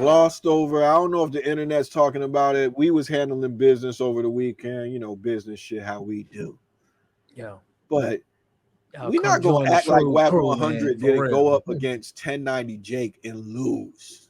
glossed over. I don't know if the internet's talking about it. We was handling business over the weekend, business shit, how we do. Yeah. But we're Come not going join to the act like Wack crew, man, 100 for didn't go real. up against 1090 Jake and lose.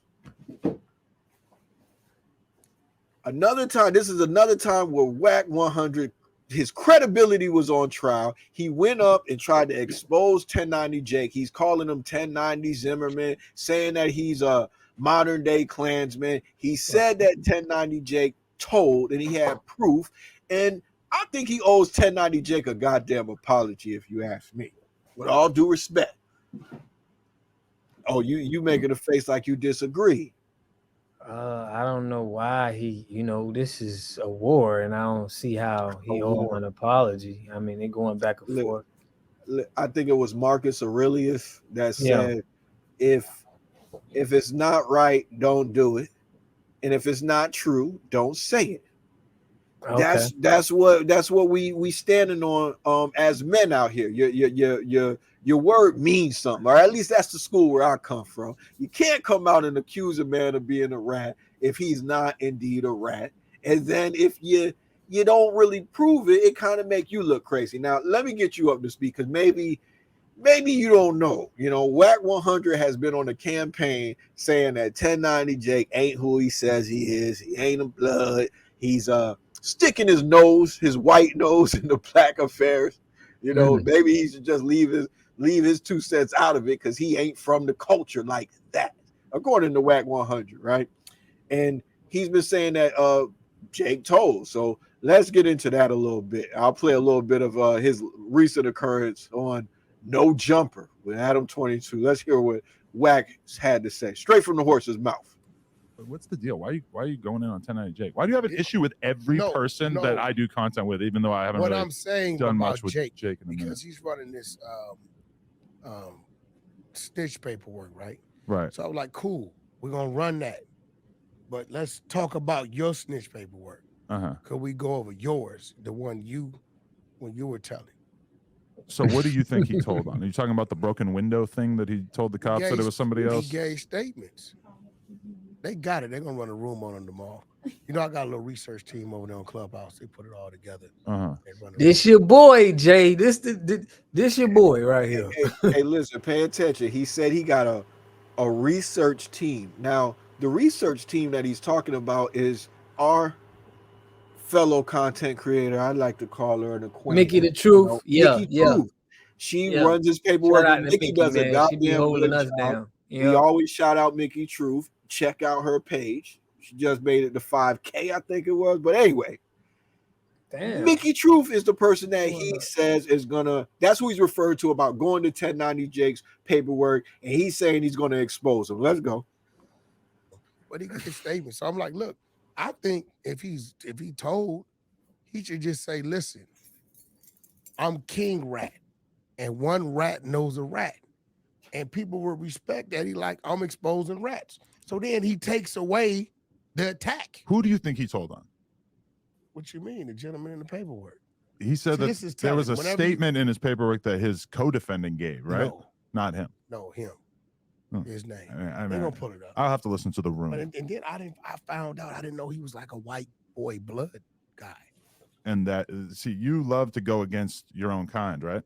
This is another time where Wack 100, his credibility was on trial. He went up and tried to expose 1090 Jake. He's calling him 1090 Zimmerman, saying that he's a modern day Klansman. He said that 1090 Jake told, and he had proof. And I think he owes 1090 Jake a goddamn apology, if you ask me. With all due respect. Oh, you making a face like you disagree. I don't know why this is a war, and I don't see how he owe him an apology. I mean, they're going back and forth. I think it was Marcus Aurelius that said, if it's not right, don't do it, and if it's not true, don't say it. Okay. That's what we standing on as men out here. Your word means something, or at least that's the school where I come from. You can't come out and accuse a man of being a rat if he's not indeed a rat, and then if you don't really prove it, it kind of make you look crazy. Now let me get you up to speed, because maybe you don't know. Wack 100 has been on a campaign saying that 1090 Jake ain't who he says he is. He ain't a blood. He's sticking his white nose in the black affairs. Maybe he should just leave his 2 cents out of it, because he ain't from the culture like that, according to Wack 100, right? And he's been saying that Jake told. So let's get into that a little bit. I'll play a little bit of his recent occurrence on No Jumper with Adam 22. Let's hear what Wack had to say, straight from the horse's mouth. What's the deal? Why are you going in on 1090 Jake? Why do you have an issue with every person that I do content with, even though I haven't really I'm saying done about much with Jake in a minute? Because he's running this snitch paperwork, right? Right. So I was like, cool, we're gonna run that, but let's talk about your snitch paperwork. Could we go over yours, the one when you were telling? So what do you think he told on? Are you talking about the broken window thing that he told the cops that it was somebody else? He gave statements. They got it. They're gonna run a room on him tomorrow. I got a little research team over there on Clubhouse. They put it all together. This your boy, Jay. This your boy right here. Hey, listen, pay attention. He said he got a research team. Now, the research team that he's talking about is our fellow content creator. I'd like to call her an acquaintance. Mickey the Truth. Mickey Truth. She runs his paperwork. And Mickey does a goddamn good job. We always shout out Mickey Truth. Check out her page. She just made it to 5K, I think it was. But anyway, Mickey Truth is the person that he says is gonna. That's who he's referred to about going to 1090 Jake's paperwork, and he's saying he's gonna expose him. Let's go. But he got his statement. So I'm like, look, I think if he told, he should just say, listen, I'm king rat, and one rat knows a rat, and people will respect that. He like, I'm exposing rats. So then he takes away the attack. Who do you think he told on? What you mean? The gentleman in the paperwork. He said that there was a statement in his paperwork that his co-defendant gave, right? No. Not him. No, him. His name. They're gonna pull it up. I'll have to listen to the room. And then I found out I didn't know he was like a white boy blood guy. And you love to go against your own kind, right?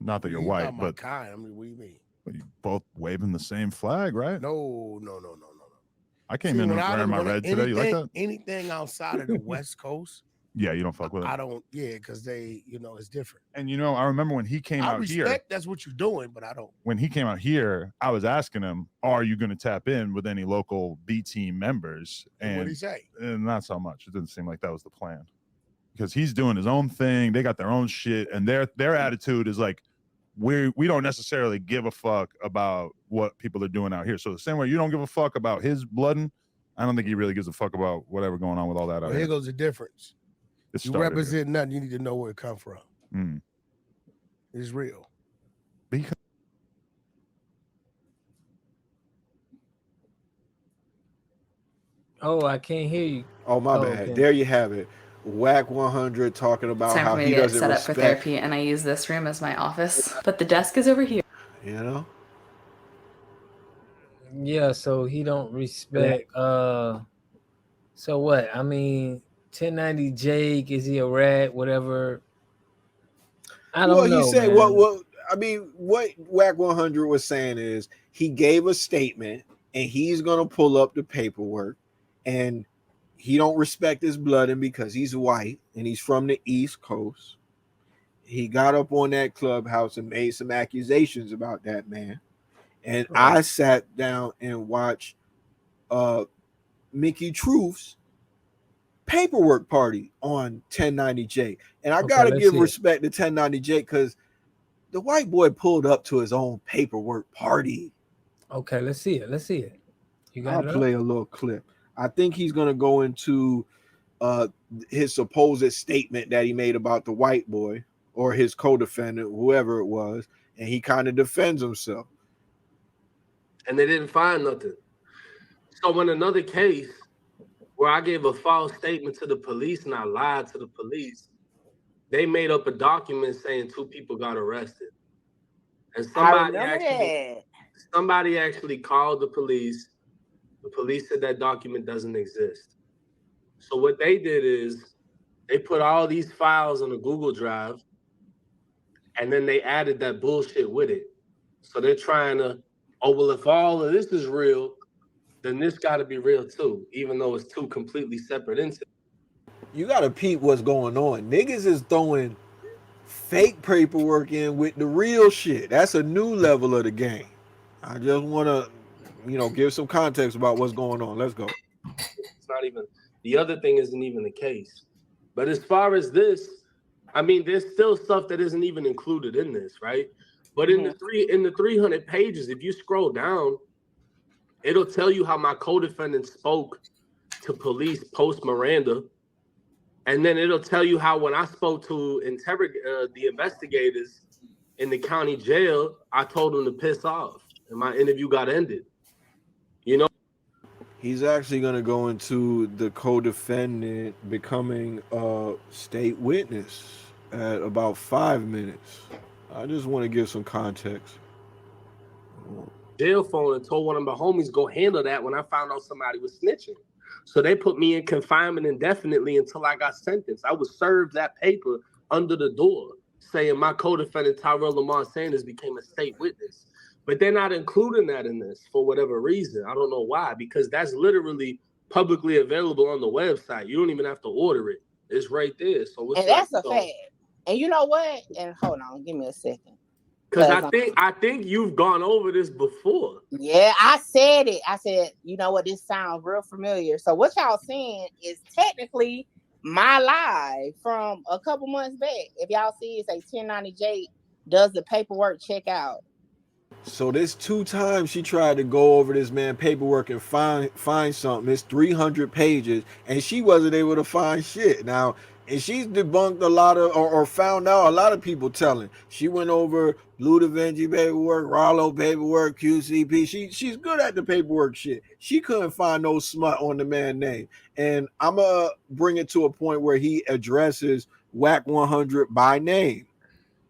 Not that you're white, not my but kind. I mean, what do you mean? But you both waving the same flag, right? No. I came in wearing my red today. You like that? Anything outside of the West Coast? Yeah, you don't fuck with it. I don't. Yeah, because they, it's different. And I remember when he came out here. I respect that's what you're doing, but I don't. When he came out here, I was asking him, "Are you going to tap in with any local B team members?" And what did he say? And not so much. It didn't seem like that was the plan, because he's doing his own thing. They got their own shit, and their attitude is like, we don't necessarily give a fuck about what people are doing out here. So the same way you don't give a fuck about his blooding, I don't think he really gives a fuck about whatever going on with all that out here. Here goes the difference. You represent nothing, you need to know where it come from. It's real. Because I can't hear you. Oh, my bad. Okay. There you have it. Wack 100 talking about how he doesn't set up respect. For therapy, and I use this room as my office, but the desk is over here. Yeah, so he don't respect. So what? I mean, 1090 Jake, is he a rat? Whatever. I Well, don't he know, said man. I mean, what Wack 100 was saying is he gave a statement and he's gonna pull up the paperwork, and he don't respect his blood, and because he's white and he's from the East Coast, he got up on that clubhouse and made some accusations about that man. And Right. I sat down and watched Mickey Truth's paperwork party on 1090J. And I Okay, gotta let's give see it. respect to 1090J because the white boy pulled up to his own paperwork party. Okay, let's see it. Let's see it. You got I'll it up? play a little clip. I think he's gonna go into uh his supposed statement that he made about the white boy or his co-defendant, whoever it was, and he kind of defends himself. And they didn't find nothing. So in another case where I gave a false statement to the police and I lied to the police, they made up a document saying 2 people got arrested. And somebody actually called the police. The police said that document doesn't exist. So what they did is they put all these files on a Google Drive, and then they added that bullshit with it. So they're trying to, oh, well, if all of this is real, then this got to be real too, even though it's 2 completely separate incidents. You gotta peep what's going on. Niggas is throwing fake paperwork in with the real shit. That's a new level of the game. I just want to, give some context about what's going on. Let's go. It's not even, the other thing isn't even the case. But as far as this, I mean, there's still stuff that isn't even included in this, right? But in the 300 pages, if you scroll down, it'll tell you how my co-defendant spoke to police post Miranda. And then it'll tell you how when I spoke to the investigators in the county jail, I told them to piss off, and my interview got ended. He's actually going to go into the co-defendant becoming a state witness at about 5 minutes. I just want to give some context. Jail phone and told one of my homies go handle that when I found out somebody was snitching. So they put me in confinement indefinitely until I got sentenced. I was served that paper under the door saying my co-defendant Tyrell Lamar Sanders became a state witness. But they're not including that in this for whatever reason. I don't know why, because that's literally publicly available on the website. You don't even have to order it. It's right there. So it's that's a fact. And you know what? And hold on, give me a second. Because I think you've gone over this before. Yeah, I said it. I said, you know what? This sounds real familiar. So what y'all saying is technically my live from a couple months back. If y'all see, it's a 1090J does the paperwork check out. So this 2 times she tried to go over this man paperwork and find something. It's 300 pages, and she wasn't able to find shit. Now, and she's debunked a lot of or found out a lot of people telling. She went over Blue Da Vinci paperwork, Rollo paperwork, QCP. She's good at the paperwork shit. She couldn't find no smut on the man's name. And I'm gonna bring it to a point where he addresses Wack 100 by name.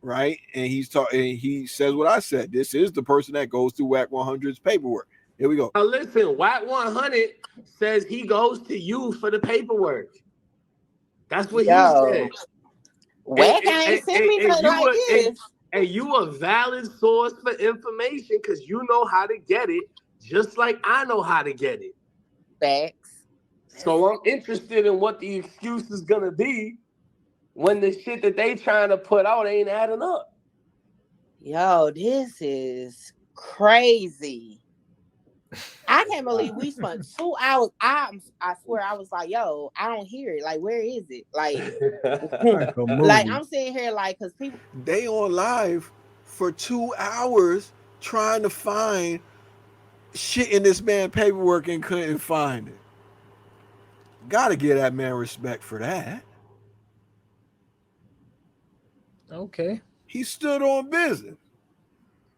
Right, and he says what I said. This is the person that goes through Wack 100's paperwork. Here we go. Now listen, Wack 100 says he goes to you for the paperwork. That's what he said. Wack ain't sent me nothing like this. And you a valid source for information because you know how to get it, just like I know how to get it. Facts. So I'm interested in what the excuse is gonna be when the shit that they trying to put out ain't adding up. Yo, this is crazy. I can't believe we spent 2 hours. I swear I was like, yo, I don't hear it. Like, where is it? Like, like I'm sitting here like, because people. They on live for 2 hours trying to find shit in this man's paperwork and couldn't find it. Gotta give that man respect for that. Okay. He stood on business.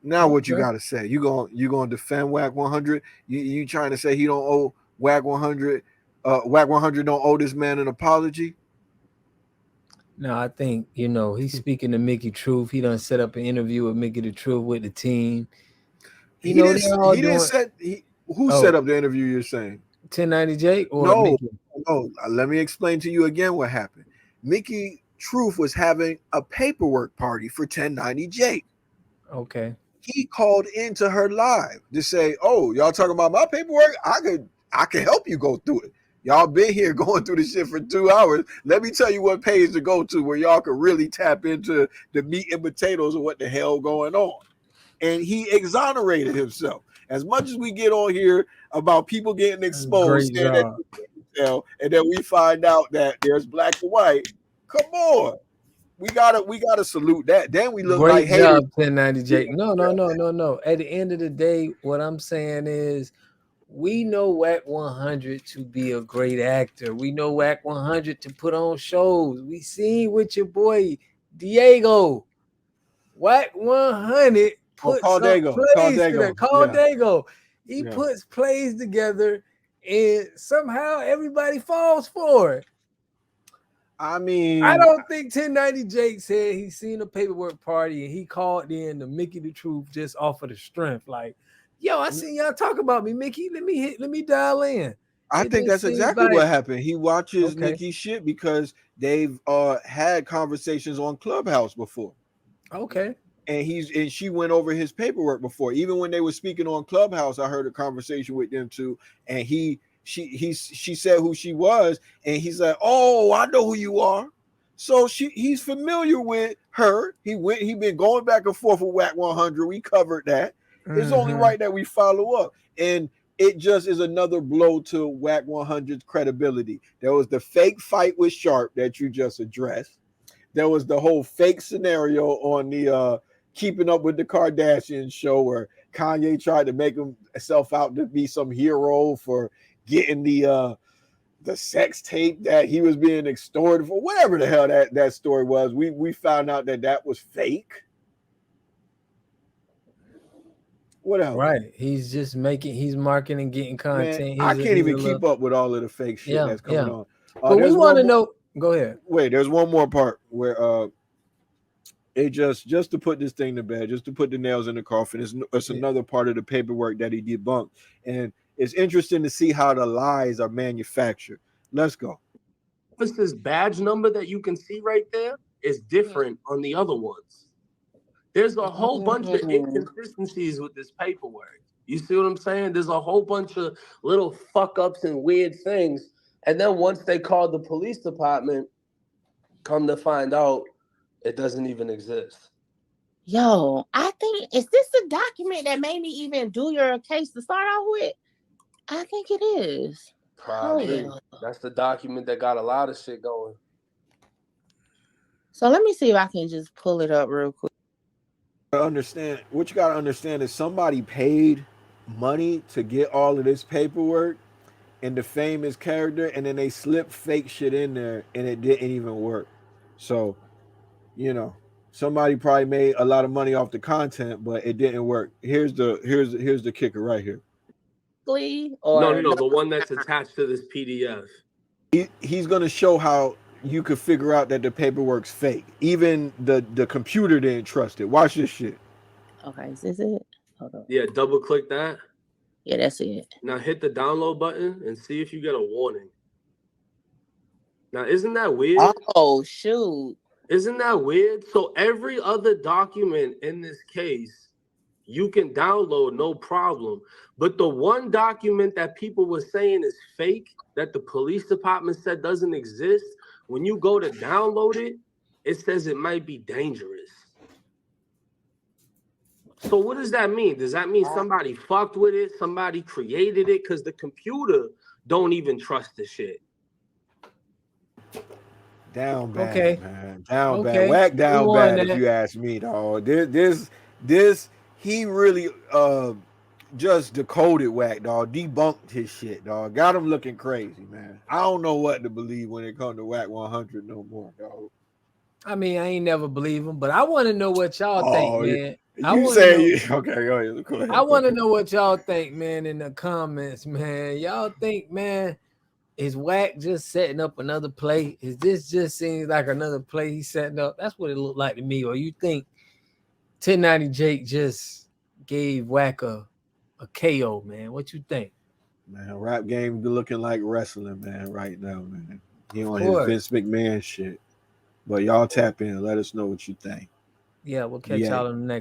Now what you gotta say? You gonna defend Wack 100? You trying to say he don't owe Wack 100? Wack 100 don't owe this man an apology? No, I think he's speaking to Mickey Truth. He done set up an interview with Mickey the Truth with the team. He didn't Who set up the interview? You're saying 1090 Jake or no? Mickey? No. Let me explain to you again what happened. Mickey Truth was having a paperwork party for 1090 Jake. Okay. He called into her live to say, "Oh, y'all talking about my paperwork? I could help you go through it. Y'all been here going through this shit for 2 hours. Let me tell you what page to go to where y'all can really tap into the meat and potatoes of what the hell going on." And he exonerated himself. As much as we get on here about people getting exposed, Great job. and then we find out that there's black and white. Come on. We gotta salute that. Then we look Great like job, haters. 1090 Jake. No. At the end of the day, what I'm saying is we know Wack 100 to be a great actor. We know Wack 100 to put on shows. We seen with your boy Diego. Wack 100 puts plays together. Dago. He puts plays together, and somehow everybody falls for it. I mean, I don't think 1090 Jake said he seen a paperwork party and he called in to Mickey the Truth just off of the strength. Like, yo, I seen y'all talk about me, Mickey. Let me dial in. I think that's exactly what happened. He watches Mickey's shit because they've had conversations on Clubhouse before. Okay. And she went over his paperwork before. Even when they were speaking on Clubhouse, I heard a conversation with them too. And she said who she was, and he's like, "Oh, I know who you are." So he's familiar with her. He been going back and forth with Wack 100. We covered that. It's only right that we follow up. And it just is another blow to Wack 100's credibility. There was the fake fight with Sharp that you just addressed. There was the whole fake scenario on the Keeping Up with the Kardashians show where Kanye tried to make himself out to be some hero for getting the sex tape that he was being extorted for, whatever the hell that story was. We found out that was fake. What else? Right. He's marking and getting content. Man, I can't even keep up with all of the fake shit that's coming on. But we want to know. Go ahead. Wait, there's one more part where it just to put this thing to bed, just to put the nails in the coffin. It's another part of the paperwork that he debunked, and it's interesting to see how the lies are manufactured. Let's go. This badge number that you can see right there is different on the other ones. There's a whole bunch of inconsistencies with this paperwork. You see what I'm saying? There's a whole bunch of little fuck ups and weird things. And then once they called the police department, come to find out it doesn't even exist. Yo, I think, is this the document that made me even do your case to start off with? I think it is. Probably. That's the document that got a lot of shit going. So let me see if I can just pull it up real quick. Understand what you gotta understand is somebody paid money to get all of this paperwork and defame his character, and then they slipped fake shit in there and it didn't even work. So, somebody probably made a lot of money off the content, but it didn't work. Here's the kicker right here. No, the one that's attached to this PDF. He's gonna show how you could figure out that the paperwork's fake. Even the computer didn't trust it. Watch this shit. Okay, is this it? Hold on. Yeah, double click that. Yeah, that's it. Now hit the download button and see if you get a warning. Now, isn't that weird? Oh, shoot. Isn't that weird? So every other document in this case, you can download, no problem. But the one document that people were saying is fake, that the police department said doesn't exist, when you go to download it, it says it might be dangerous. So what does that mean? Does that mean somebody fucked with it? Somebody created it? Because the computer don't even trust the shit. Down bad, man. Down bad. Wack down bad, if you ask me, dog. This he really just decoded Wack, dog. Debunked his shit, dog. Got him looking crazy, man. I don't know what to believe when it comes to Wack 100 no more, dog. I mean, I ain't never believe him, but I want to know what y'all think, man. Okay, go ahead. I want to know what y'all think, man, in the comments, man. Y'all think, man, is Wack just setting up another play? Is this just seems like another play he's setting up? That's what it looked like to me. Or you think 1090 Jake just gave Wack a a KO, man. What you think? Man, rap game looking like wrestling, man, right now, man. He on his course. Vince McMahon shit. But y'all tap in. Let us know what you think. Yeah, we'll catch y'all in the next